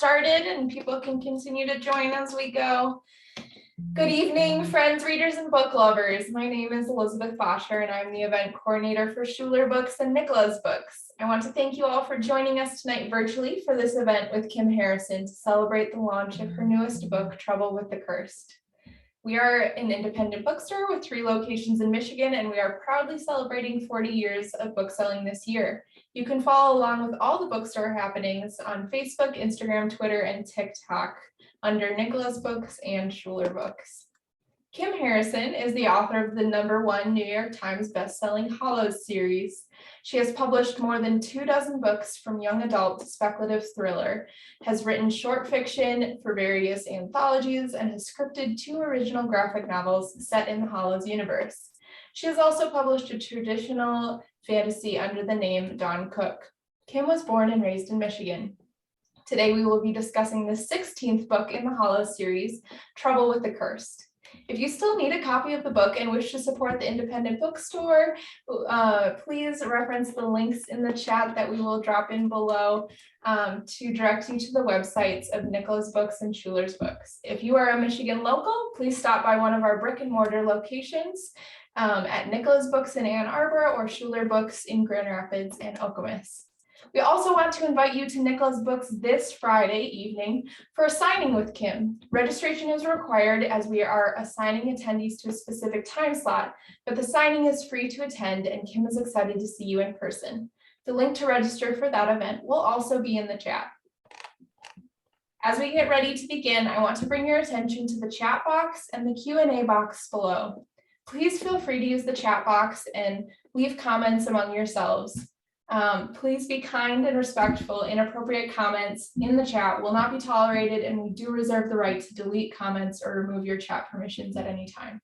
started and people can continue to join as we go. Good evening, friends, readers, and book lovers. My name is Elizabeth Bosher, and I'm the event coordinator for Schuler Books and Nicholas Books. I want to thank you all for joining us tonight virtually for this event with Kim Harrison to celebrate the launch of her newest book, Trouble with the Cursed. We are an independent bookstore with 3 locations in Michigan, and we are proudly celebrating 40 years of bookselling this year. You can follow along with all the bookstore happenings on Facebook, Instagram, Twitter, and TikTok under Nicholas Books and Schuler Books. Kim Harrison is the author of the #1 New York Times bestselling Hallows series. She has published more than 24 books from young adult to speculative thriller, has written short fiction for various anthologies, and has scripted 2 original graphic novels set in the Hallows universe. She has also published a traditional fantasy under the name Dawn Cook. Kim was born and raised in Michigan. Today we will be discussing the 16th book in the Hallows series, Trouble with the Cursed. If you still need a copy of the book and wish to support the independent bookstore, please reference the links in the chat that we will drop in below to direct you to the websites of Nicholas Books and Schuler's Books. If you are a Michigan local, please stop by one of our brick and mortar locations at Nicholas Books in Ann Arbor or Schuler Books in Grand Rapids and Okemos. We also want to invite you to Nicholas Books this Friday evening for a signing with Kim. Registration is required as we are assigning attendees to a specific time slot, but the signing is free to attend and Kim is excited to see you in person. The link to register for that event will also be in the chat. As we get ready to begin, I want to bring your attention to the chat box and the Q&A box below. Please feel free to use the chat box and leave comments among yourselves. Please be kind and respectful. Inappropriate comments in the chat will not be tolerated, and we do reserve the right to delete comments or remove your chat permissions at any time.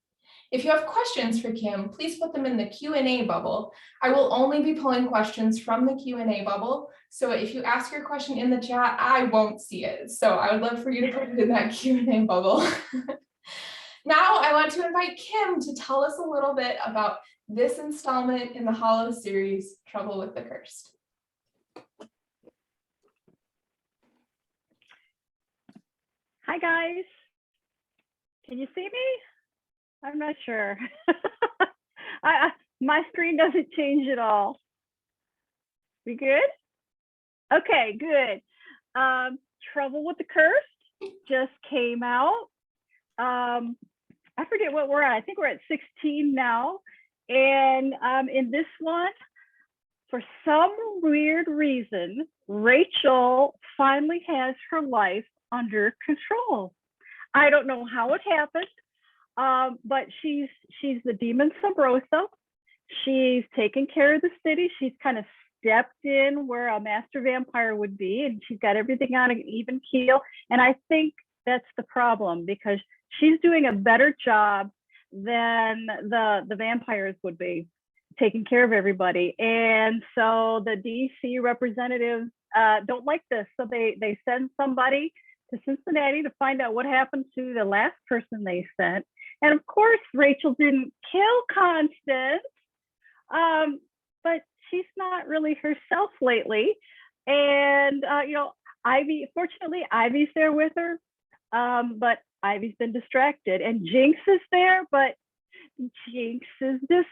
If you have questions for Kim, please put them in the Q&A bubble. I will only be pulling questions from the Q&A bubble, so if you ask your question in the chat, I won't see it. So I would love for you to put it in that Q&A bubble. Now I want to invite Kim to tell us a little bit about this installment in the Hallows series, Trouble with the Cursed. Hi guys, can you see me? I'm not sure. My screen doesn't change at all. We good? Okay, good. Trouble with the Cursed just came out. I forget what we're at. I think we're at 16 now. And in this one, for some weird reason, Rachel finally has her life under control. I don't know how it happened, but she's the demon Sabrosa. She's taken care of the city. She's kind of stepped in where a master vampire would be, and she's got everything on an even keel. And I think that's the problem, because she's doing a better job than the vampires would be, taking care of everybody. And so the DC representatives don't like this. So they send somebody to Cincinnati to find out what happened to the last person they sent. And of course, Rachel didn't kill Constance, but she's not really herself lately. And, Ivy, fortunately, Ivy's there with her, but Ivy's been distracted, and Jinx is there, but Jinx is distracted.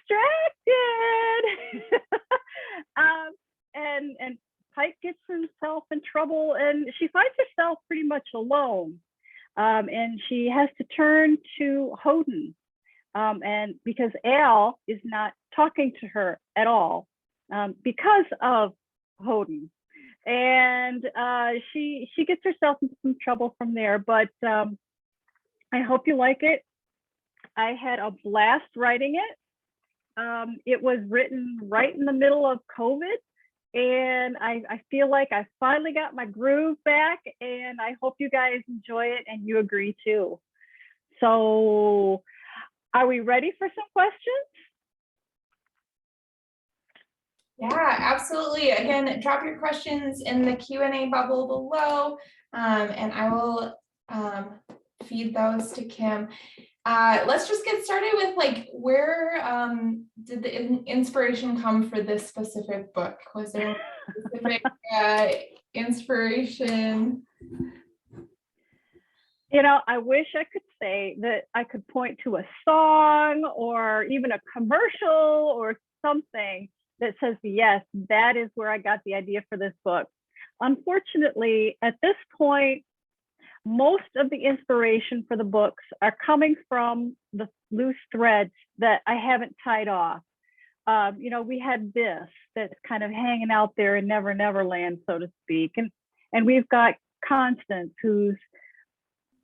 And Pike gets himself in trouble, and she finds herself pretty much alone. And she has to turn to Hoden, and because Al is not talking to her at all, because of Hoden. And she gets herself into some trouble from there, but I hope you like it. I had a blast writing it. It was written right in the middle of COVID, and I feel like I finally got my groove back, and I hope you guys enjoy it and you agree too. So are we ready for some questions? Yeah, absolutely. Again, drop your questions in the Q&A bubble below, and I will feed those to Kim. Let's just get started with where did the inspiration come for this specific book? Was there a specific inspiration? You know, I wish I could say that I could point to a song or even a commercial or something that says, yes, that is where I got the idea for this book. Unfortunately, at this point, most of the inspiration for the books are coming from the loose threads that I haven't tied off. You know, we had this that's kind of hanging out there in Never Never Land, so to speak. And we've got Constance, who's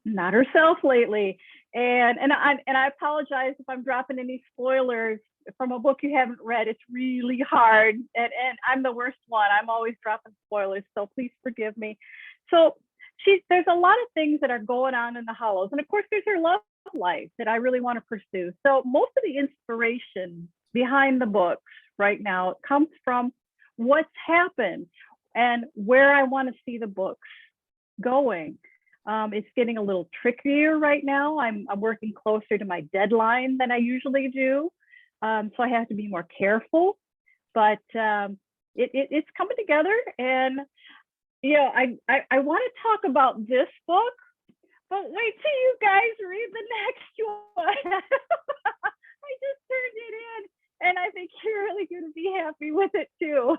not herself lately. And I apologize if I'm dropping any spoilers from a book you haven't read. It's really hard. And I'm the worst one. I'm always dropping spoilers, so please forgive me. So there's a lot of things that are going on in the Hallows. And of course, there's her love life that I really want to pursue. So most of the inspiration behind the books right now comes from what's happened and where I want to see the books going. It's getting a little trickier right now. I'm working closer to my deadline than I usually do. So I have to be more careful, but it's coming together. And you know, I want to talk about this book, but wait till you guys read the next one. I just turned it in, and I think you're really going to be happy with it too.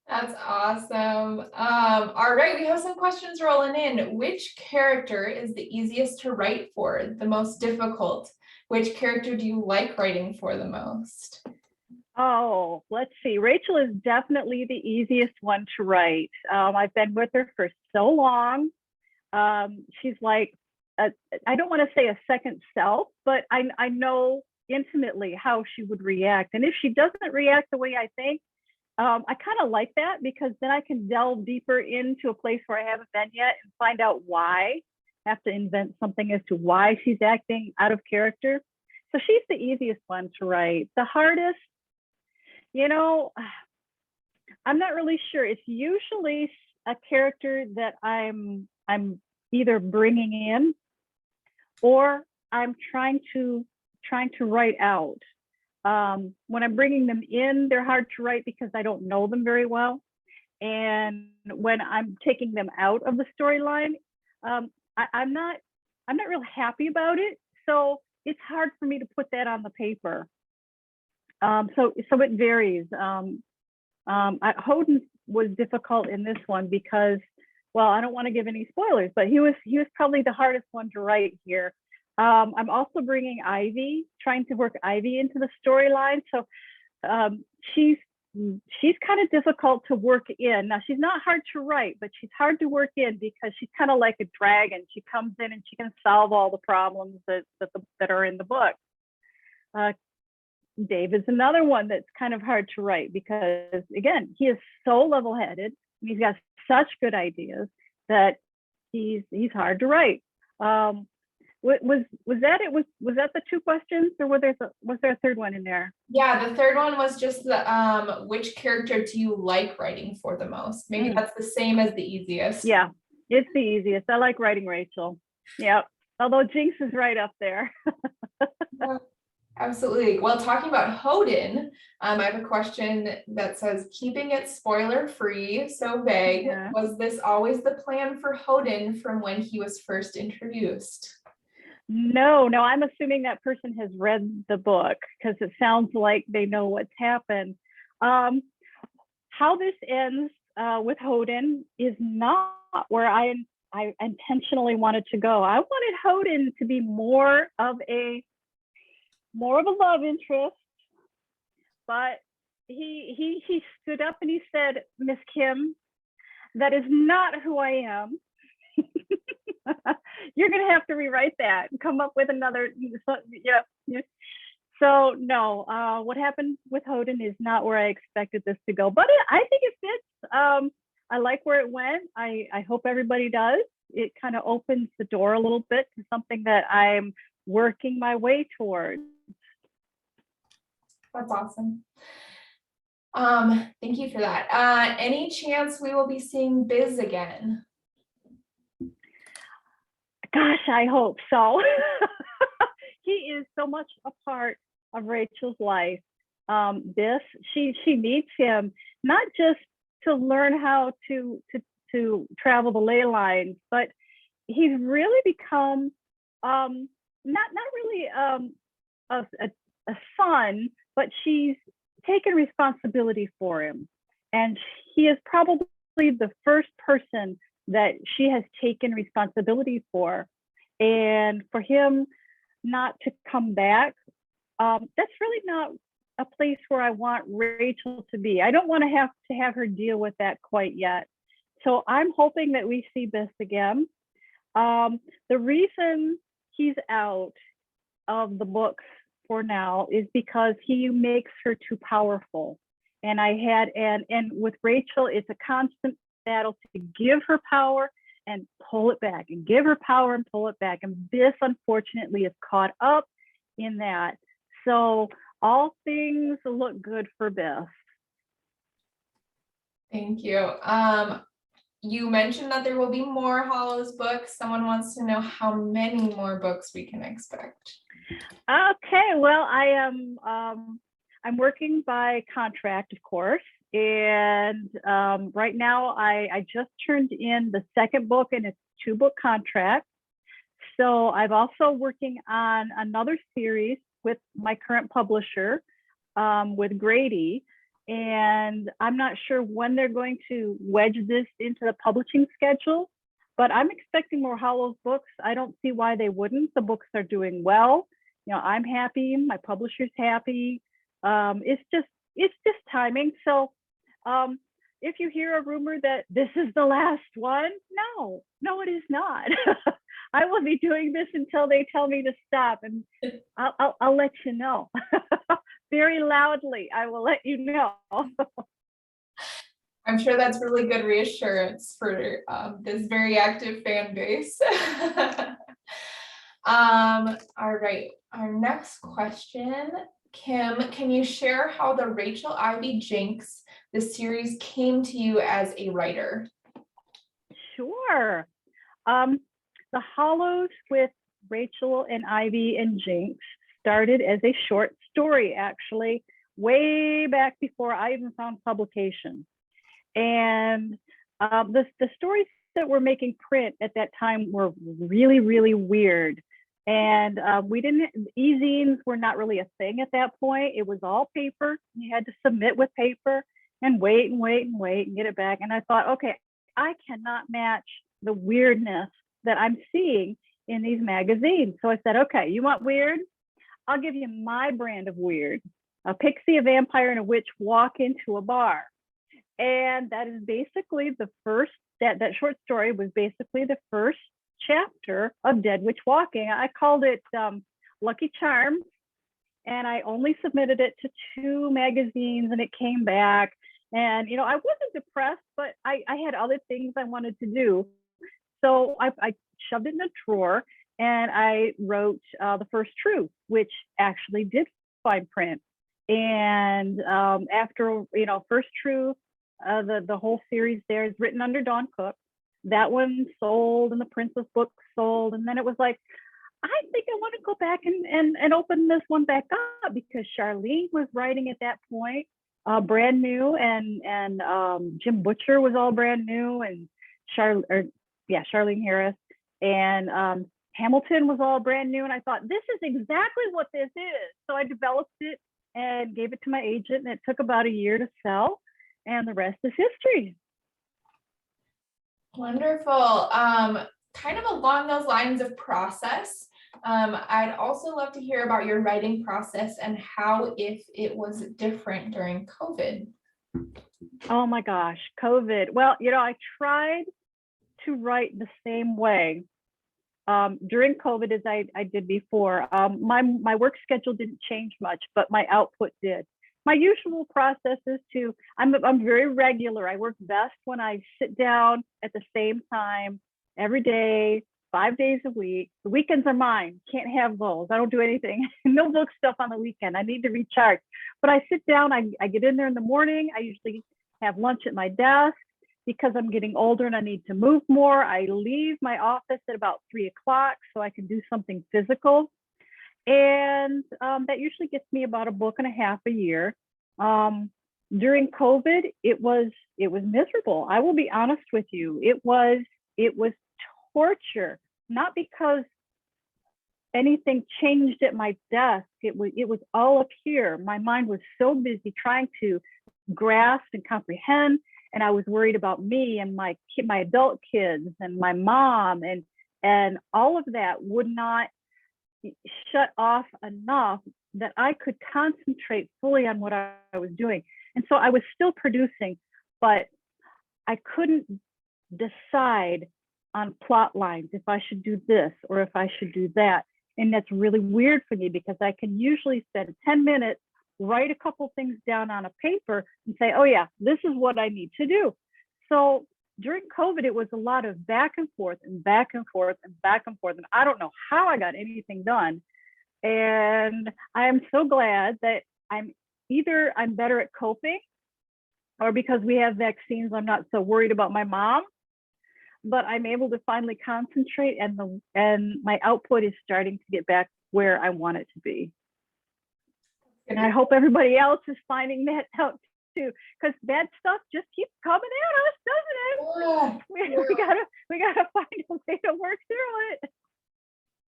That's awesome. All right, we have some questions rolling in. Which character is the easiest to write for, the most difficult? Which character do you like writing for the most? Oh, let's see. Rachel is definitely the easiest one to write. I've been with her for so long. She's like, I don't want to say a second self, but I know intimately how she would react. And if she doesn't react the way I think, I kind of like that, because then I can delve deeper into a place where I haven't been yet and find out why. I have to invent something as to why she's acting out of character. So she's the easiest one to write. The hardest, you know, I'm not really sure. It's usually a character that I'm either bringing in or I'm trying to write out. When I'm bringing them in, they're hard to write because I don't know them very well. And when I'm taking them out of the storyline, I'm not real happy about it. So it's hard for me to put that on the paper. So it varies. Hoden was difficult in this one because, well, I don't want to give any spoilers, but he was probably the hardest one to write here. I'm also bringing Ivy, trying to work Ivy into the storyline. So she's kind of difficult to work in. Now, she's not hard to write, but she's hard to work in because she's kind of like a dragon. She comes in and she can solve all the problems that are in the book. Dave is another one that's kind of hard to write because, again, he is so level-headed. He's got such good ideas that he's hard to write. Was that it? Was that the two questions, or was there a third one in there? Yeah, the third one was just the which character do you like writing for the most? Maybe that's the same as the easiest. Yeah, it's the easiest. I like writing Rachel. Yeah, although Jinx is right up there. Yeah, absolutely. Well, talking about Hoden, I have a question that says, keeping it spoiler free, so vague, was this always the plan for Hoden from when he was first introduced? No, I'm assuming that person has read the book because it sounds like they know what's happened. How this ends with Hoden is not where I intentionally wanted to go. I wanted Hoden to be more of a love interest, but he stood up and he said, "Miss Kim, that is not who I am. You're gonna have to rewrite that and come up with another." Yeah. So no, what happened with Hoden is not where I expected this to go, but I think it fits. I like where it went. I hope everybody does. It kind of opens the door a little bit to something that I'm working my way towards. That's awesome. Thank you for that. Any chance we will be seeing Biz again? Gosh, I hope so. He is so much a part of Rachel's life. She needs him not just to learn how to to travel the ley lines, but he's really become not really a son, but she's taken responsibility for him. And he is probably the first person that she has taken responsibility for. And for him not to come back, that's really not a place where I want Rachel to be. I don't want to have her deal with that quite yet. So I'm hoping that we see this again. The reason he's out of the books for now is because he makes her too powerful. And and with Rachel, it's a constant battle to give her power and pull it back, and give her power and pull it back. And this, unfortunately, is caught up in that. So all things look good for Beth. Thank you. You mentioned that there will be more Hallows books. Someone wants to know how many more books we can expect. Okay, well, I'm working by contract, of course. And right now I just turned in the second book, and it's a 2-book contract. So I'm also working on another series with my current publisher, with Reid. And I'm not sure when they're going to wedge this into the publishing schedule, but I'm expecting more Hallows books. I don't see why they wouldn't. The books are doing well. I'm happy, my publisher's happy. It's just timing. So if you hear a rumor that this is the last one, no, it is not. I will be doing this until they tell me to stop, and I'll let you know. Very loudly, I will let you know. I'm sure that's really good reassurance for this very active fan base. All right, our next question. Kim, can you share how the Rachel Ivy Jinx, the series, came to you as a writer? Sure. The Hallows with Rachel and Ivy and Jinx started as a short story, actually, way back before I even found publication. And the stories that were making print at that time were really, really weird. And e-zines were not really a thing at that point. It was all paper. You had to submit with paper and wait and get it back. And I thought, okay, I cannot match the weirdness that I'm seeing in these magazines. So I said, okay, you want weird? I'll give you my brand of weird. A pixie, a vampire, and a witch walk into a bar. And that is basically the first, that short story was basically the first chapter of Dead Witch Walking. I called it Lucky Charms, and I only submitted it to 2 magazines, and it came back. And, I wasn't depressed, but I had other things I wanted to do. So I shoved it in a drawer, and I wrote The First Truth, which actually did find print. And after, First Truth, the whole series there is written under Dawn Cook. That one sold, and the Princess book sold. And then it was like, I think I want to go back and open this one back up, because Charlene was writing at that point, brand new, and Jim Butcher was all brand new, and Charlene Harris, and Hamilton was all brand new. And I thought, this is exactly what this is. So I developed it and gave it to my agent, and it took about a year to sell, and the rest is history. Wonderful. Kind of along those lines of process, I'd also love to hear about your writing process and how, if it was different during COVID. Oh my gosh, COVID. Well, I tried to write the same way during COVID as I did before. My work schedule didn't change much, but my output did. My usual process is I'm very regular. I work best when I sit down at the same time every day, 5 days a week. The weekends are mine. Can't have those. I don't do anything. No book stuff on the weekend. I need to recharge. But I sit down, I get in there in the morning. I usually have lunch at my desk. Because I'm getting older and I need to move more, I leave my office at about 3 o'clock so I can do something physical. And that usually gets me about a book and a half a year. during COVID, it was miserable. I will be honest with you. It was torture, not because anything changed at my desk. It was all up here. My mind was so busy trying to grasp and comprehend, and I was worried about me and my adult kids and my mom, and all of that would not shut off enough that I could concentrate fully on what I was doing. And so I was still producing, but I couldn't decide on plot lines if I should do this or if I should do that. And that's really weird for me because I can usually spend 10 minutes, write a couple things down on a paper and say, oh yeah, this is what I need to do. So during COVID, it was a lot of back and forth and back and forth and back and forth. And I don't know how I got anything done. And I am so glad that I'm better at coping, or because we have vaccines, I'm not so worried about my mom, but I'm able to finally concentrate, and my output is starting to get back where I want it to be. And I hope everybody else is finding that out too, because bad stuff just keeps coming at us, doesn't it? We gotta find a way to work through it.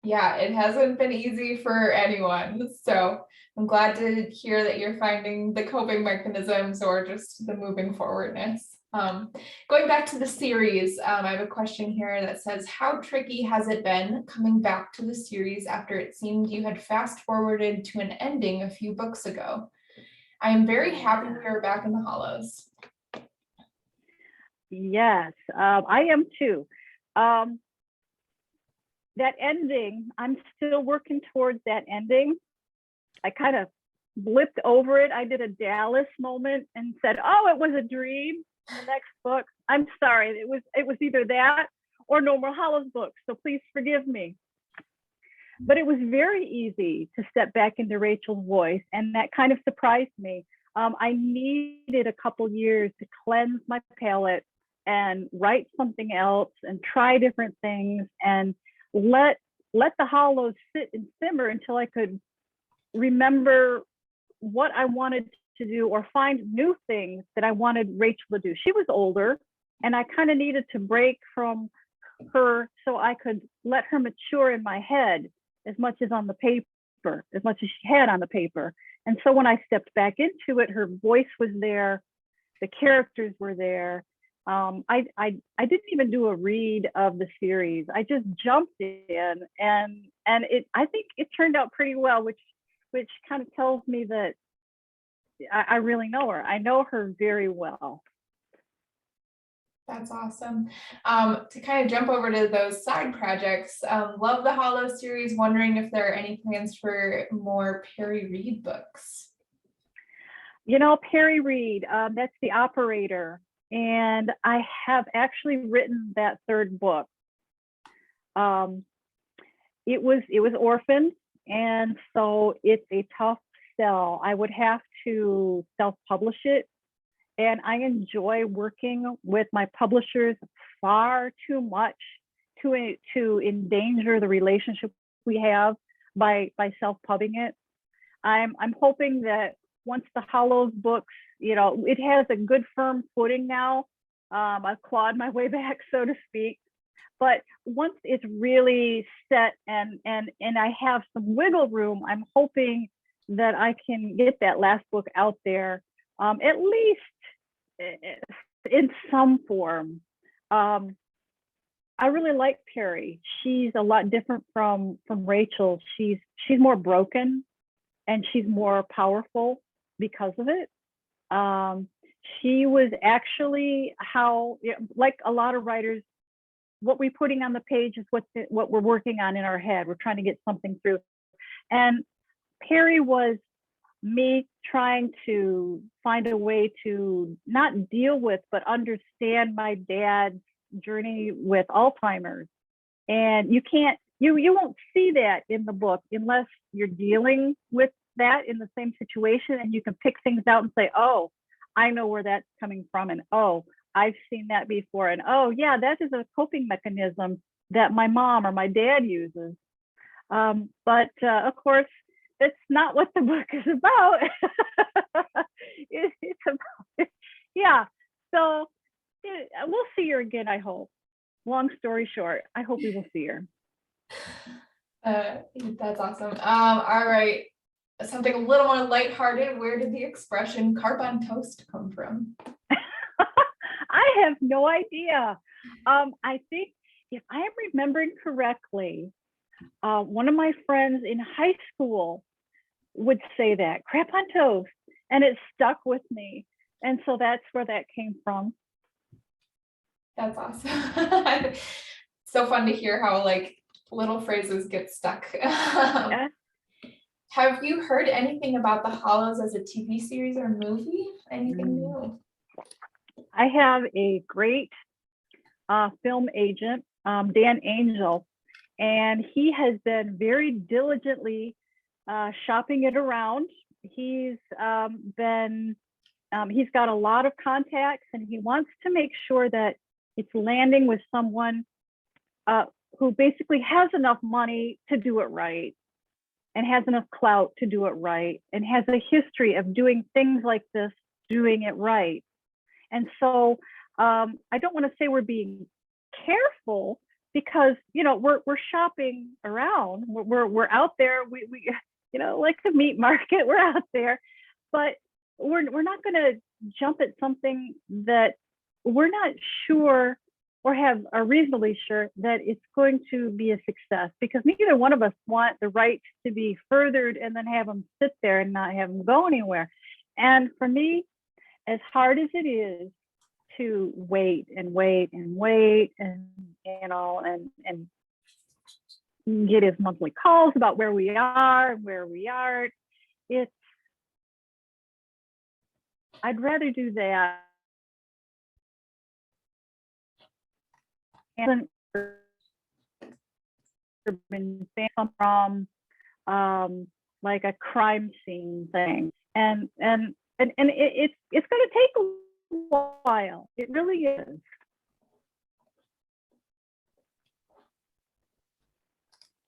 Yeah, it hasn't been easy for anyone. So I'm glad to hear that you're finding the coping mechanisms or just the moving forwardness. Going back to the series, I have a question here that says, how tricky has it been coming back to the series after it seemed you had fast forwarded to an ending a few books ago? I am very happy we are back in the Hallows. Yes, I am too. That ending, I'm still working towards that ending. I kind of blipped over it. I did a Dallas moment and said, oh, it was a dream in the next book. I'm sorry, it was either that or no more Hallows books, so please forgive me. But it was very easy to step back into Rachel's voice, and that kind of surprised me. I needed a couple years to cleanse my palette and write something else and try different things and let the Hallows sit and simmer until I could remember what I wanted to do or find new things that I wanted Rachel to do. She was older, and I kind of needed to break from her so I could let her mature in my head as much as on the paper, as much as she had on the paper. And so when I stepped back into it, her voice was there, the characters were there. I didn't even do a read of the series. I just jumped in, and I think it turned out pretty well, which kind of tells me that I really know her. I know her very well. That's awesome. To kind of jump over to those side projects, love the Hallows series. Wondering if there are any plans for more Perry Reid books. You know, Perry Reid, that's the operator. And I have actually written that third book. It was orphaned, and so it's a tough sell. I would have to self-publish it, and I enjoy working with my publishers far too much to endanger the relationship we have by self-pubbing it. I'm hoping that once the Hallows books, you know, it has a good firm footing now. I've clawed my way back, so to speak. But once it's really set and I have some wiggle room, I'm hoping that I can get that last book out there, at least in some form. I really like Perry. She's a lot different from Rachel. She's more broken, and she's more powerful because of it. She was actually how, like a lot of writers, what we're putting on the page is what we're working on in our head. We're trying to get something through. And Perry was me trying to find a way to not deal with, but understand my dad's journey with Alzheimer's. And you won't see that in the book unless you're dealing with that in the same situation, and you can pick things out and say, oh, I know where that's coming from, and oh, I've seen that before, and oh yeah, that is a coping mechanism that my mom or my dad uses. But of course, that's not what the book is about. It's about, yeah. So we'll see her again, I hope. Long story short, I hope we will see her. That's awesome. All right. Something a little more lighthearted. Where did the expression carp on toast come from? I have no idea. I think if I am remembering correctly, one of my friends in high school would say that, crap on toast, and it stuck with me. And so that's where that came from. That's awesome. So fun to hear how like little phrases get stuck. Yeah. Have you heard anything about the Hallows as a TV series or movie? Anything new? I have a great film agent, Dan Angel, and he has been very diligently shopping it around. He's he's got a lot of contacts, and he wants to make sure that it's landing with someone who basically has enough money to do it right, and has enough clout to do it right, and has a history of doing things like this, doing it right. And so I don't want to say we're being careful, because we're shopping around, we're out there, we like the meat market, we're out there, but we're not going to jump at something that we're not sure or are reasonably sure that it's going to be a success, because neither one of us want the rights to be furthered and then have them sit there and not have them go anywhere. And for me, as hard as it is to wait and wait and wait and get his monthly calls about where we are and where we aren't, I'd rather do that and been from like a crime scene thing, and it's going to take a while. It really is.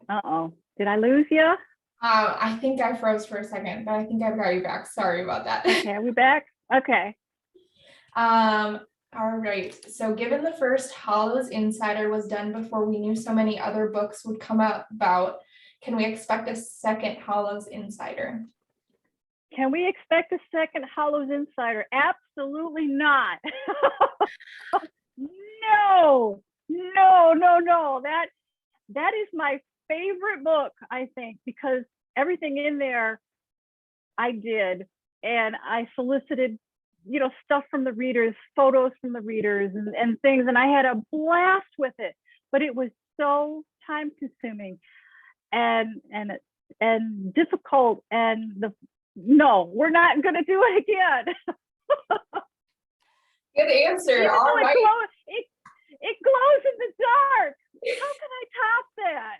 Uh-oh, did I lose you? I think I froze for a second, but I think I've got you back. Sorry about that. Okay, are we back? Okay. All right. So given the first Hallows Insider was done before we knew so many other books would come about, can we expect a second Hallows Insider? Can we expect a second Hallows Insider? Absolutely not. No. That is my favorite book, I think, because everything in there I did, and I solicited stuff from the readers, photos from the readers, and things, and I had a blast with it, but it was so time consuming and difficult, and no, we're not going to do it again. Good answer. All right. It glows in the dark. How can I top that?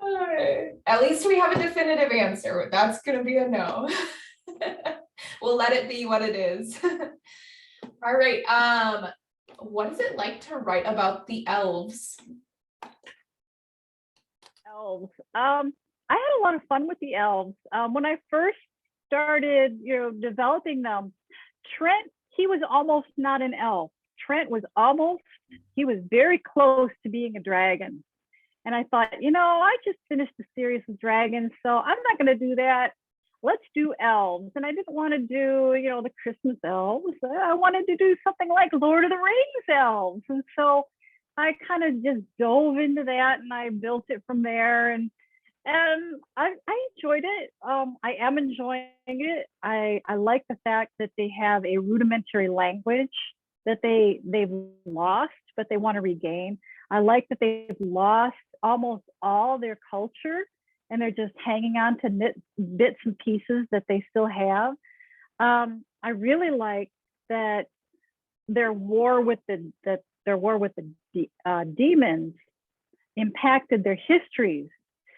All right. At least we have a definitive answer. That's going to be a no. We'll let it be what it is. All right. What is it like to write about the elves? Elves. I had a lot of fun with the elves. When I first started, developing them, Trent, he was almost not an elf. Trent was he was very close to being a dragon. And I thought, I just finished the series with dragons, so I'm not going to do that. Let's do elves. And I didn't want to do, the Christmas elves. I wanted to do something like Lord of the Rings elves. And so I kind of just dove into that, and I built it from there. And I enjoyed it. I am enjoying it. I like the fact that they have a rudimentary language that they've lost, but they want to regain. I like that they've lost almost all their culture, and they're just hanging on to bits and pieces that they still have. I really like that their war with the demons impacted their histories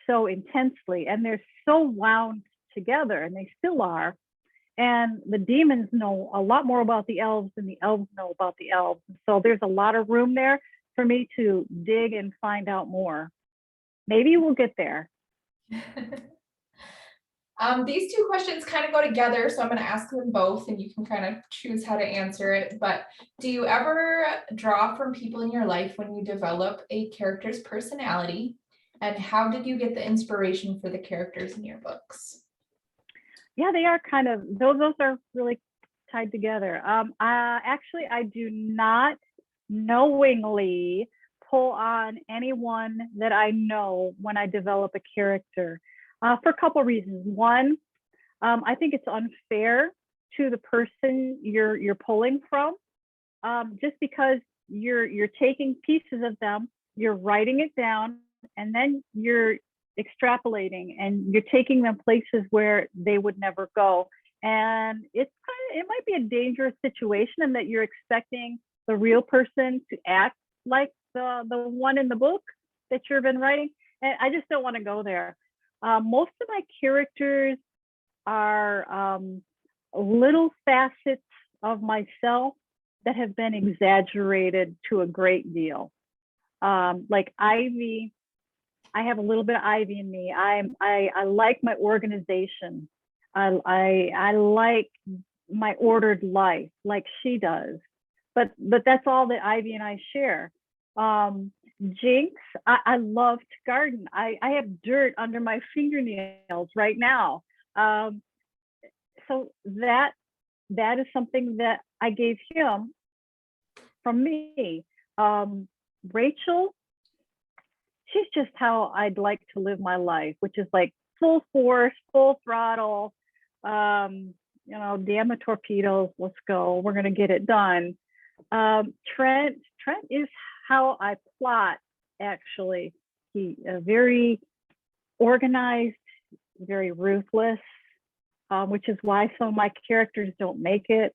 so intensely, and they're so wound together, and they still are. And the demons know a lot more about the elves than the elves know about the elves. So there's a lot of room there for me to dig and find out more. Maybe we'll get there. These two questions kind of go together, so I'm going to ask them both and you can kind of choose how to answer it. But do you ever draw from people in your life when you develop a character's personality? And how did you get the inspiration for the characters in your books? Yeah, they are kind of, those are really tied together. Actually, I do not knowingly pull on anyone that I know when I develop a character for a couple of reasons. One, I think it's unfair to the person you're pulling from, just because you're taking pieces of them, you're writing it down, and then you're extrapolating and you're taking them places where they would never go. And it might be a dangerous situation in that you're expecting the real person to act like the one in the book that you've been writing. And I just don't want to go there. Most of my characters are little facets of myself that have been exaggerated to a great deal. Like Ivy, I have a little bit of Ivy in me. I like my organization. I like my ordered life, like she does. But that's all that Ivy and I share. Jinx, I love to garden. I have dirt under my fingernails right now. So that is something that I gave him from me. Rachel, she's just how I'd like to live my life, which is like full force, full throttle, damn the torpedoes, let's go, we're gonna get it done. Trent is how I plot, actually. He very organized, very ruthless, which is why some of my characters don't make it.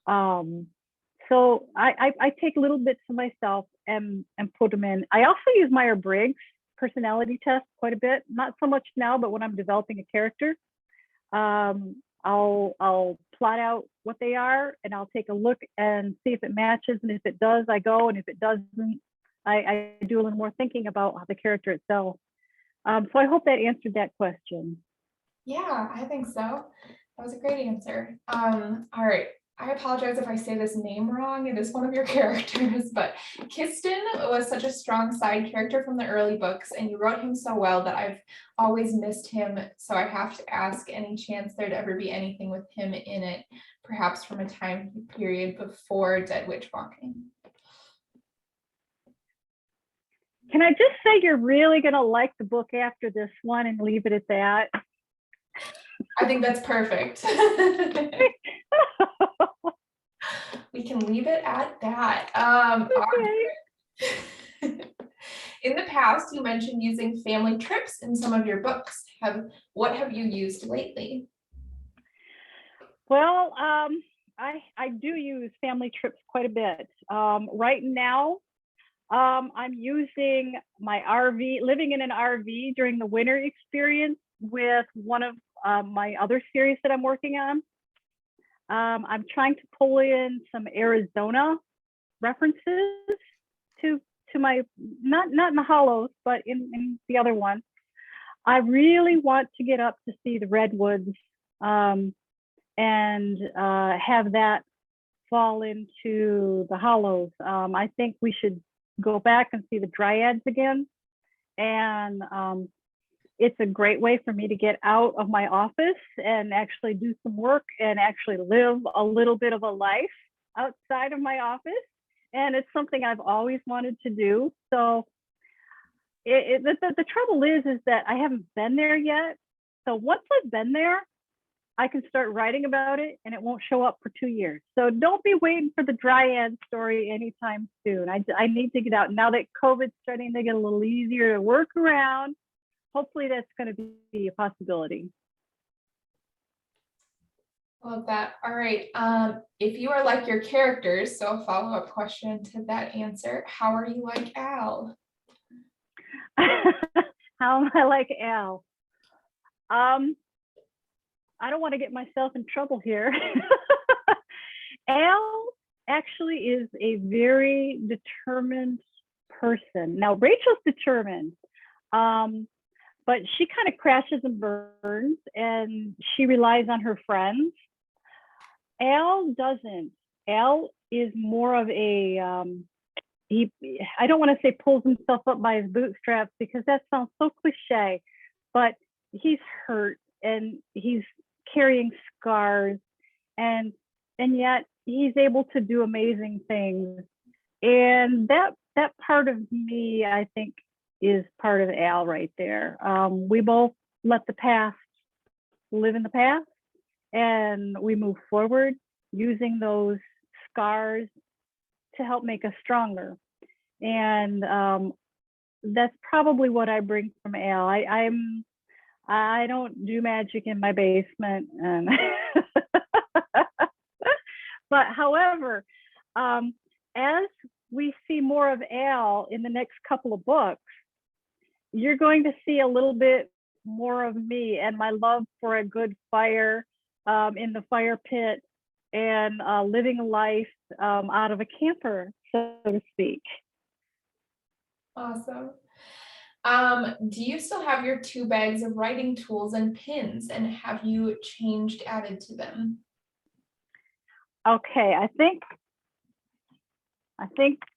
So I take little bits of myself and put them in. I also use Myers-Briggs personality test quite a bit, not so much now, but when I'm developing a character, I'll plot out what they are and I'll take a look and see if it matches. And if it does, I go. And if it doesn't, I do a little more thinking about the character itself. So I hope that answered that question. Yeah, I think so. That was a great answer. All right. I apologize if I say this name wrong. It is one of your characters, but Kiston was such a strong side character from the early books, and you wrote him so well that I've always missed him. So I have to ask, any chance there'd ever be anything with him in it, perhaps from a time period before Dead Witch Walking? Can I just say you're really going to like the book after this one and leave it at that? I think that's perfect. We can leave it at that. Okay. In the past, you mentioned using family trips in some of your books. What have you used lately? Well, I do use family trips quite a bit. Right now, I'm using my RV, living in an RV during the winter experience with one of my other series that I'm working on. I'm trying to pull in some Arizona references to my, not in the Hallows, but in the other one. I really want to get up to see the redwoods and have that fall into the Hallows. I think we should go back and see the dryads again. And it's a great way for me to get out of my office and actually do some work and actually live a little bit of a life outside of my office. And it's something I've always wanted to do. So the trouble is that I haven't been there yet. So once I've been there, I can start writing about it and it won't show up for 2 years. So don't be waiting for the dryad story anytime soon. I need to get out. Now that COVID's starting to get a little easier to work around, hopefully that's going to be a possibility. Love that. All right. If you are like your characters, so a follow-up question to that answer, how are you like Al? How am I like Al? I don't want to get myself in trouble here. Al actually is a very determined person. Now, Rachel's determined, but but she kind of crashes and burns, and she relies on her friends. Al doesn't. Al is more of a I don't want to say pulls himself up by his bootstraps because that sounds so cliche, but he's hurt and he's carrying scars, and yet he's able to do amazing things. And that part of me, I think, is part of Al right there. We both let the past live in the past, and we move forward using those scars to help make us stronger. And that's probably what I bring from Al. I don't do magic in my basement, and but however, as we see more of Al in the next couple of books, you're going to see a little bit more of me and my love for a good fire in the fire pit, and living a life out of a camper, so to speak. Awesome. Do you still have your 2 bags of writing tools and pins, and have you added to them? Okay, I think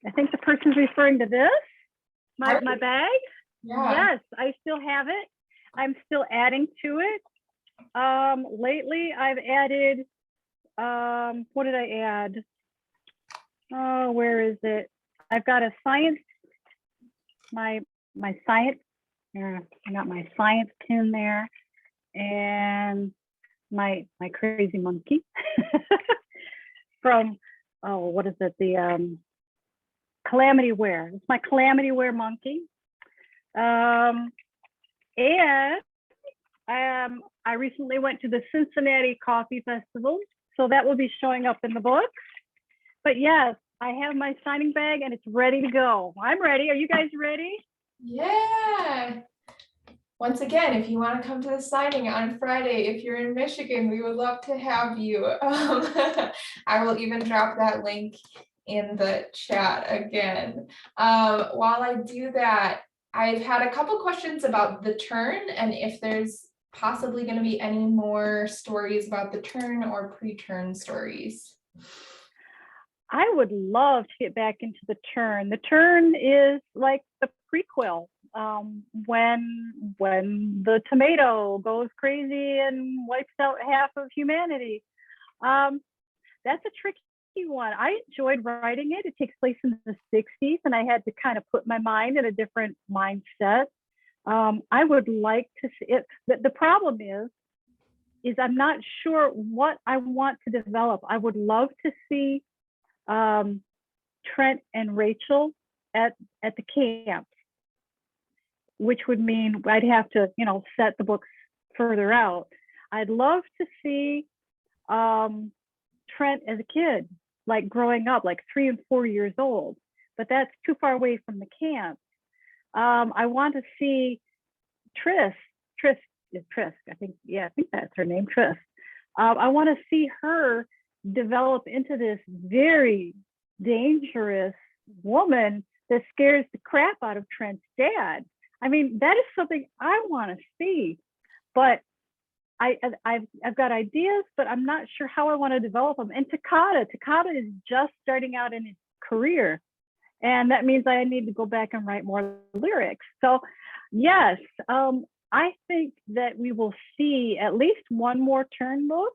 the person's referring to this, my bag. Yeah. Yes, I still have it. I'm still adding to it. Lately I've added, what did I add? Oh, where is it? I've got a science, my science, I got my science pin there, and my crazy monkey from, oh, what is it? The Calamity Wear. It's my Calamity Wear monkey. And I recently went to the Cincinnati Coffee Festival, so that will be showing up in the book. But yes, I have my signing bag and it's ready to go. I'm ready. Are you guys ready? Yeah. Once again, if you want to come to the signing on Friday, if you're in Michigan, we would love to have you. I will even drop that link in the chat again. While I do that, I've had a couple questions about the turn and if there's possibly going to be any more stories about the turn or pre-turn stories. I would love to get back into the turn. The turn is like the prequel. When the tomato goes crazy and wipes out half of humanity. That's a tricky one. I enjoyed writing it. It takes place in the 60s, and I had to kind of put my mind in a different mindset. I would like to see it. The problem is I'm not sure what I want to develop. I would love to see Trent and Rachel at the camp, which would mean I'd have to, set the books further out. I'd love to see Trent as a kid, like growing up, like 3 and 4 years old, but that's too far away from the camp. I want to see Tris, I think that's her name, Tris. I want to see her develop into this very dangerous woman that scares the crap out of Trent's dad. I mean, that is something I want to see, but I've got ideas, but I'm not sure how I want to develop them. And Takata is just starting out in his career, and that means I need to go back and write more lyrics. So yes, I think that we will see at least one more turn book,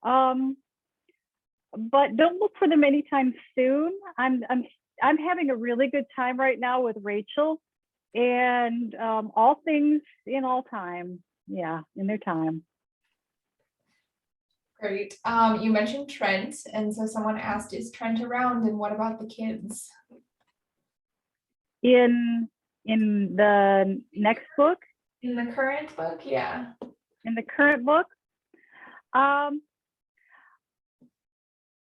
but don't look for them anytime soon. I'm having a really good time right now with Rachel, and all things in all time. Yeah, in their time. Great. You mentioned Trent, and so someone asked, is Trent around, and what about the kids? In the next book? In the current book, yeah. In the current book? I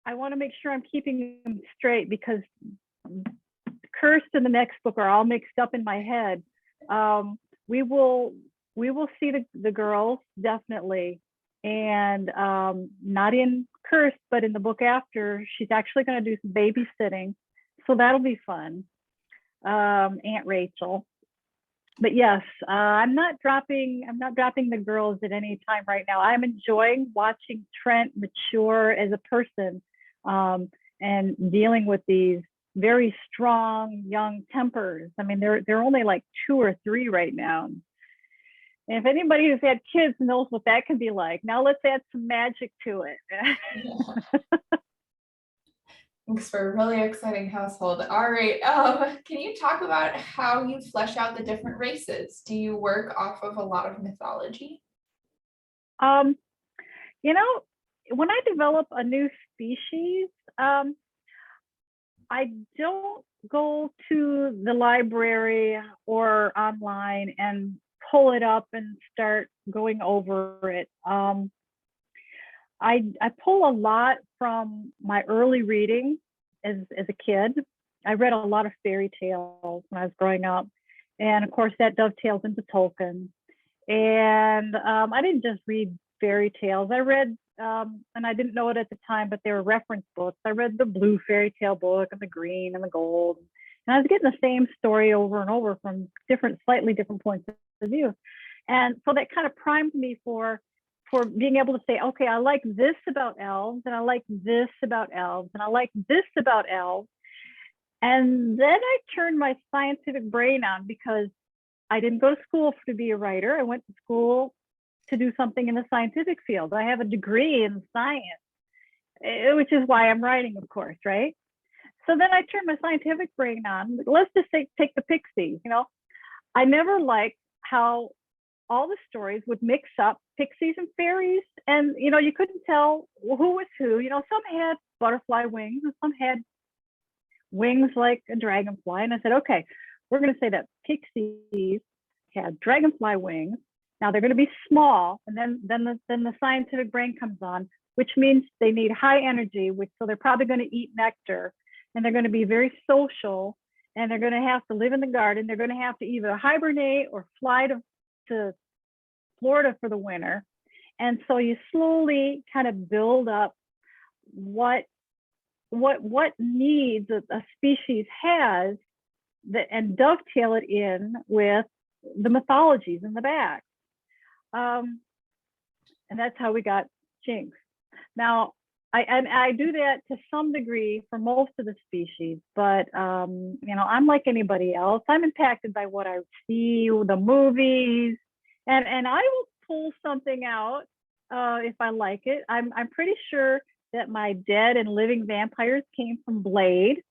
want to make sure I'm keeping them straight because Cursed and the next book are all mixed up in my head. We will see the girls definitely, and not in Cursed, but in the book after, she's actually going to do some babysitting, so that'll be fun. Aunt Rachel. but yes, I'm not dropping the girls at any time right now. I'm enjoying watching Trent mature as a person, and dealing with these very strong young tempers. I mean, they're only like 2 or 3 right now. And if anybody who's had kids knows what that can be like, now let's add some magic to it. Yeah. Thanks for a really exciting household. All right. Can you talk about how you flesh out the different races? Do you work off of a lot of mythology? um, you know, when I develop a new species, I don't go to the library or online and pull it up and start going over it. I pull a lot from my early reading as a kid. I read a lot of fairy tales when I was growing up, and of course that dovetails into Tolkien. And I didn't just read fairy tales. I read, and I didn't know it at the time, but they were reference books. I read the blue fairy tale book and the green and the gold, and I was getting the same story over and over from slightly different points of view. And so that kind of primed me for being able to say, okay, I like this about elves, and I like this about elves, and I like this about elves. And then I turned my scientific brain on, because I didn't go to school to be a writer. I went to school to do something in the scientific field. I have a degree in science, which is why I'm writing, of course, right? So then I turned my scientific brain on. Let's just take the pixies. I never liked how all the stories would mix up pixies and fairies, and you couldn't tell who was who. Some had butterfly wings and some had wings like a dragonfly. And I said, okay, we're going to say that pixies had dragonfly wings. Now they're going to be small, and then the scientific brain comes on, which means they need high energy, so they're probably going to eat nectar, and they're going to be very social, and they're going to have to live in the garden. They're going to have to either hibernate or fly to Florida for the winter. And so you slowly kind of build up what needs a species has, and dovetail it in with the mythologies in the back. And that's how we got Jinx. Now, I do that to some degree for most of the species, but I'm like anybody else. I'm impacted by what I see, the movies, and I will pull something out if I like it. I'm pretty sure that my dead and living vampires came from Blade,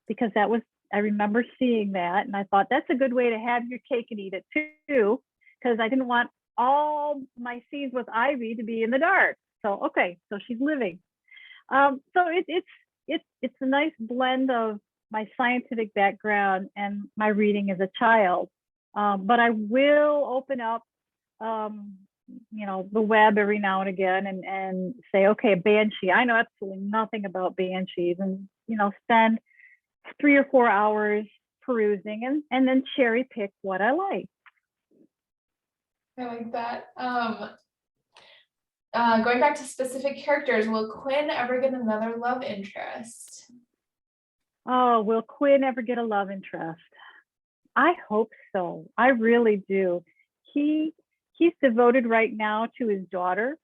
because I remember seeing that, and I thought that's a good way to have your cake and eat it too, because I didn't want all my scenes with Ivy to be in the dark. So okay, so she's living. So it's a nice blend of my scientific background and my reading as a child. But I will open up the web every now and again and say, okay, banshee. I know absolutely nothing about banshees, and spend 3 or 4 hours perusing and then cherry pick what I like. I like that. Going back to specific characters, will Quinn ever get another love interest? Oh, will Quinn ever get a love interest? I hope so. I really do. He's devoted right now to his daughter,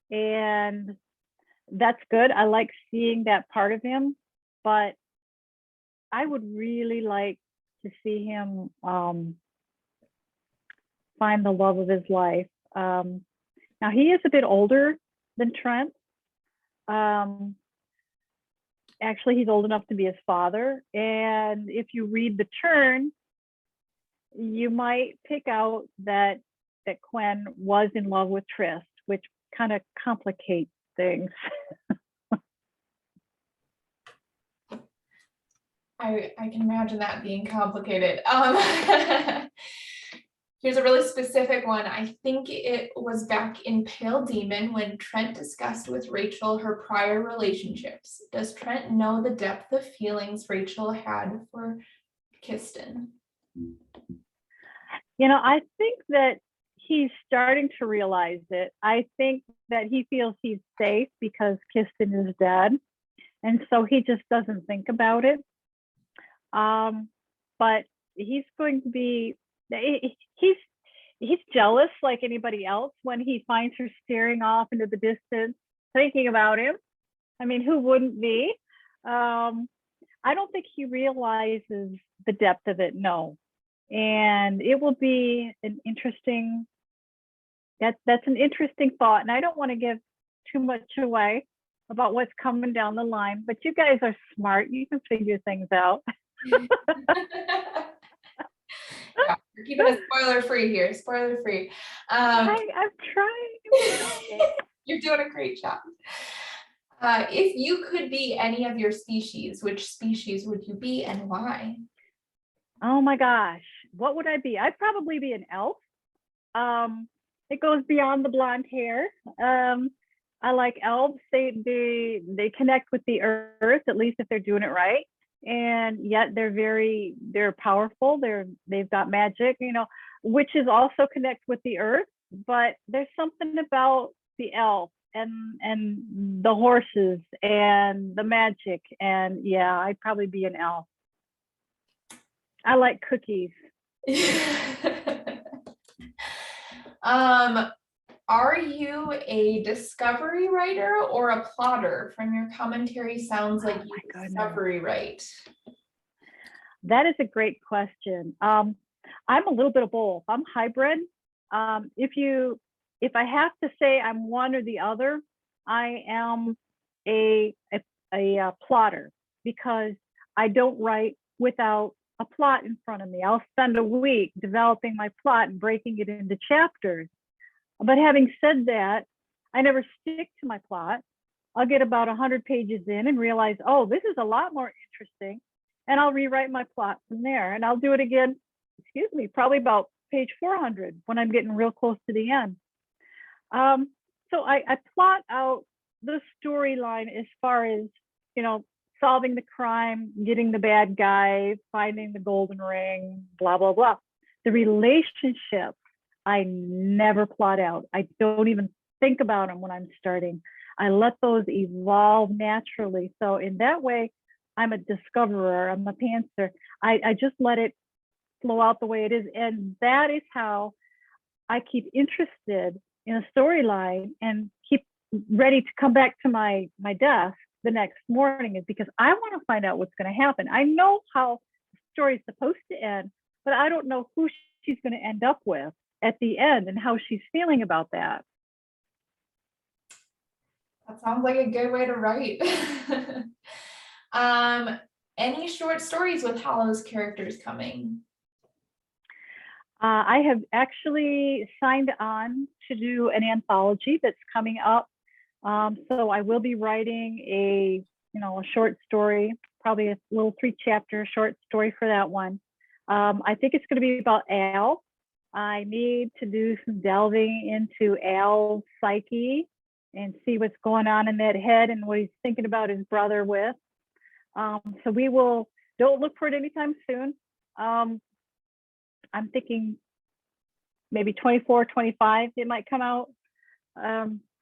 and that's good. I like seeing that part of him, but I would really like to see him find the love of his life. Now he is a bit older than Trent. Actually, he's old enough to be his father. And if you read The Turn, you might pick out that Quinn was in love with Trist, which kind of complicates things. I can imagine that being complicated. Here's a really specific one. I think it was back in Pale Demon when Trent discussed with Rachel her prior relationships. Does Trent know the depth of feelings Rachel had for Kirsten? I think that he's starting to realize it. I think that he feels he's safe because Kirsten is dead. And so he just doesn't think about it. But he's going to be he's jealous like anybody else when he finds her staring off into the distance, thinking about him. I mean, who wouldn't be? I don't think he realizes the depth of it, no. And it will be an interesting, that's an interesting thought. And I don't want to give too much away about what's coming down the line, but you guys are smart. You can figure things out. Yeah, we're keeping it spoiler free here, spoiler free. I'm trying. You're doing a great job. If you could be any of your species, which species would you be and why? Oh my gosh, what would I be? I'd probably be an elf. It goes beyond the blonde hair. I like elves. They connect with the earth, at least if they're doing it right. And yet they're powerful. They've got magic, witches also connect with the earth, but there's something about the elf and the horses and the magic. And yeah, I'd probably be an elf. I like cookies. Are you a discovery writer or a plotter? From your commentary, sounds like you discovery write. That is a great question. I'm a little bit of both. I'm hybrid. If I have to say I'm one or the other, I am a plotter, because I don't write without a plot in front of me. I'll spend a week developing my plot and breaking it into chapters. But having said that, I never stick to my plot. I'll get about 100 pages in and realize, oh, this is a lot more interesting. And I'll rewrite my plot from there. And I'll do it again, probably about page 400 when I'm getting real close to the end. So I plot out the storyline as far as, solving the crime, getting the bad guy, finding the golden ring, blah, blah, blah. The relationship, I never plot out. I don't even think about them when I'm starting. I let those evolve naturally. So in that way, I'm a discoverer, I'm a pantser. I just let it flow out the way it is. And that is how I keep interested in a storyline and keep ready to come back to my desk the next morning, is because I want to find out what's going to happen. I know how the story is supposed to end, but I don't know who she's going to end up with at the end and how she's feeling about that. That sounds like a good way to write. Any short stories with Hallows characters coming? I have actually signed on to do an anthology that's coming up. So I will be writing a short story, probably a little 3-chapter short story for that one. I think it's going to be about Al. I need to do some delving into Al's psyche and see what's going on in that head and what he's thinking about his brother with. So don't look for it anytime soon. I'm thinking maybe 24, 25, it might come out.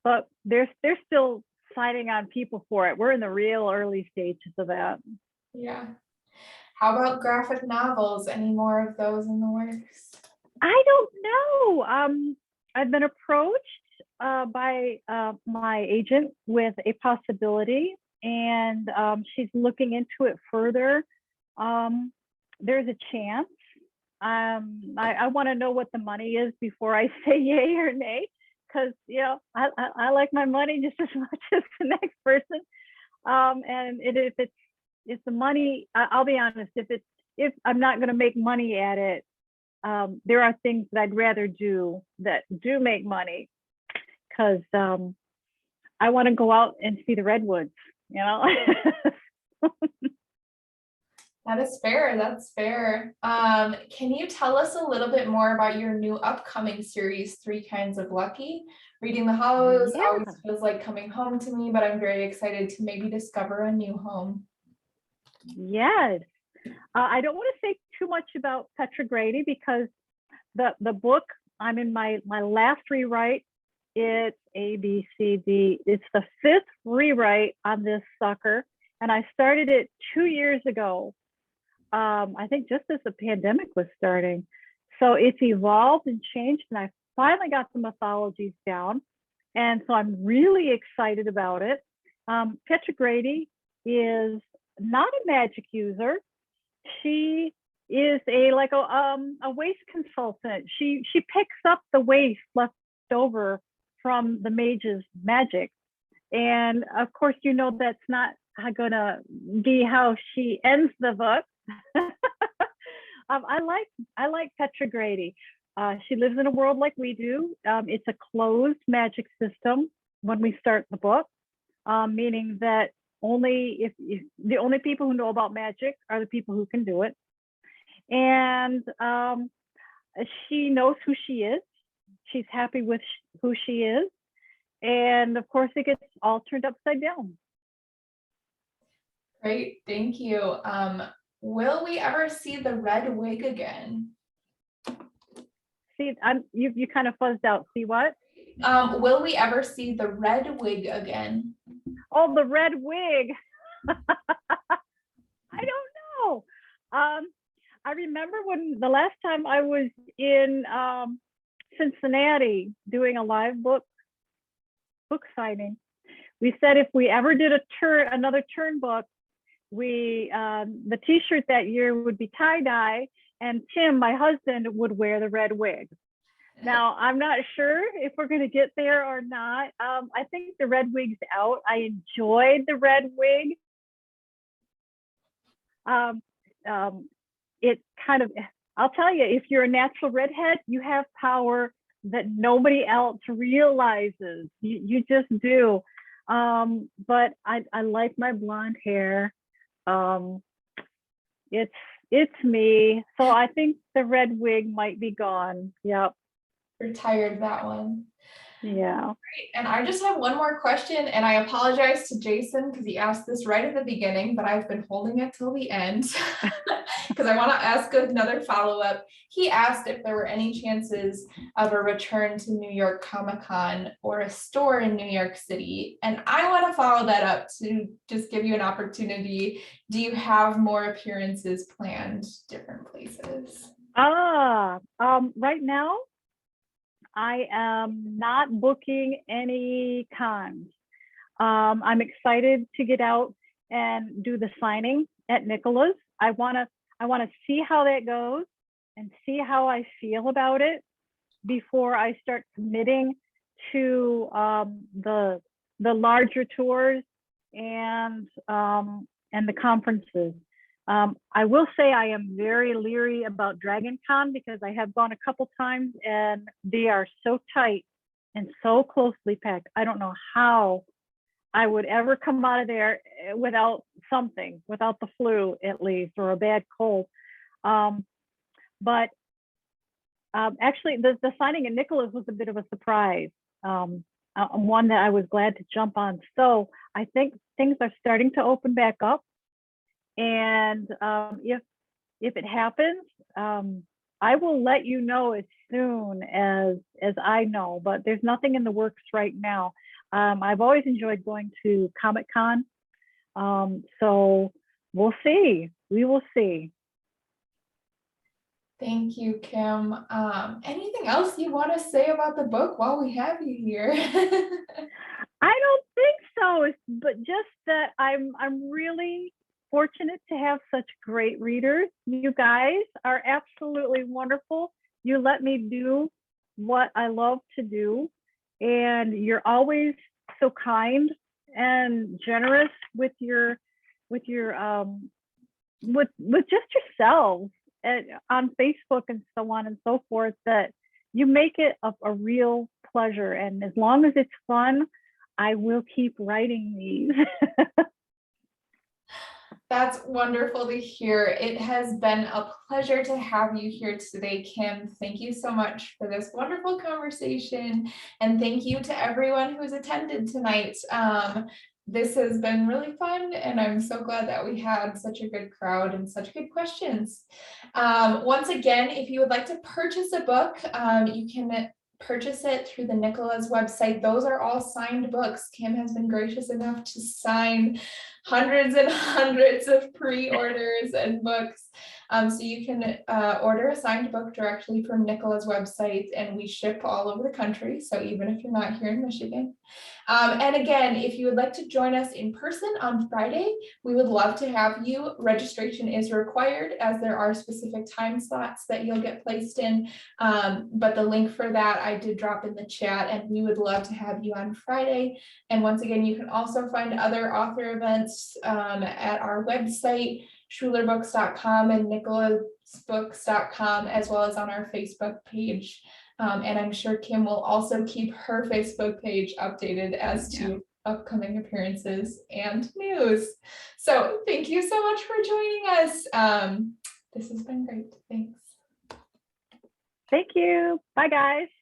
But they're still signing on people for it. We're in the real early stages of that. Yeah. How about graphic novels? Any more of those in the works? I don't know. I've been approached by my agent with a possibility, and she's looking into it further. There's a chance. I want to know what the money is before I say yay or nay, because I like my money just as much as the next person. And if the money, I'll be honest, if I'm not going to make money at it, there are things that I'd rather do that do make money, because I want to go out and see the redwoods, That is fair. That's fair. Can you tell us a little bit more about your new upcoming series, 3 Kinds of Lucky? Reading the Hallows always feels like coming home to me, but I'm very excited to maybe discover a new home. Yes. I don't want to say too much about Petra Grady, because the book, I'm in my last rewrite. It's A, B, C, D. It's the 5th rewrite on this sucker. And I started it 2 years ago. I think just as the pandemic was starting. So it's evolved and changed, and I finally got the mythologies down. And so I'm really excited about it. Petra Grady is not a magic user. She is a waste consultant. She picks up the waste left over from the mage's magic. And of course, you know that's not gonna be how she ends the book. I like Petra Grady. She lives in a world like we do. It's a closed magic system when we start the book, meaning that only if the only people who know about magic are the people who can do it. And she knows who she is. She's happy with who she is. And of course, it gets all turned upside down. Great, thank you. Will we ever see the red wig again? See, you kind of fuzzed out. See what? Will we ever see the red wig again? Oh, the red wig. I don't know. I remember when the last time I was in Cincinnati doing a live book signing, we said if we ever did another turn book, the t-shirt that year would be tie-dye, and Tim, my husband, would wear the red wig. Now, I'm not sure if we're going to get there or not. I think the red wig's out. I enjoyed the red wig. It kind of, I'll tell you, if you're a natural redhead, you have power that nobody else realizes. You just do. But I like my blonde hair. It's me. So I think the red wig might be gone. Yep. Retired that one. Yeah. Great. And I just have one more question, and I apologize to Jason because he asked this right at the beginning, but I've been holding it till the end because I want to ask another follow-up. He asked if there were any chances of a return to New York Comic-Con or a store in New York City. And I want to follow that up to just give you an opportunity. Do you have more appearances planned different places? Right now, I am not booking any cons. I'm excited to get out and do the signing at Nicola's. I want to see how that goes and see how I feel about it before I start committing to the larger tours and the conferences. I will say I am very leery about Dragon Con because I have gone a couple times and they are so tight and so closely packed. I don't know how I would ever come out of there without the flu at least, or a bad cold. But actually the signing at Nicola's was a bit of a surprise. One that I was glad to jump on. So I think things are starting to open back up. And if it happens, I will let you know as soon as I know, but there's nothing in the works right now. I've always enjoyed going to Comic-Con. So we'll see. We will see. Thank you, Kim. Anything else you want to say about the book while we have you here? I don't think so, but just that I'm really fortunate to have such great readers. You guys are absolutely wonderful. You let me do what I love to do, and you're always so kind and generous with just yourselves on Facebook and so on and so forth, that you make it a real pleasure. And as long as it's fun, I will keep writing these. That's wonderful to hear. It has been a pleasure to have you here today, Kim. Thank you so much for this wonderful conversation. And thank you to everyone who's attended tonight. This has been really fun, and I'm so glad that we had such a good crowd and such good questions. Once again, if you would like to purchase a book, you can purchase it through the Nicola's website. Those are all signed books. Kim has been gracious enough to sign hundreds and hundreds of pre-orders and books. So you can order a signed book directly from Nicola's website, and we ship all over the country. So even if you're not here in Michigan. And again, if you would like to join us in person on Friday, we would love to have you. Registration is required as there are specific time slots that you'll get placed in. But the link for that I did drop in the chat, and we would love to have you on Friday. And once again, you can also find other author events at our website, schulerbooks.com and nicholasbooks.com, as well as on our Facebook page. And I'm sure Kim will also keep her Facebook page updated as to upcoming appearances and news. So thank you so much for joining us. This has been great. Thanks. Thank you. Bye, guys.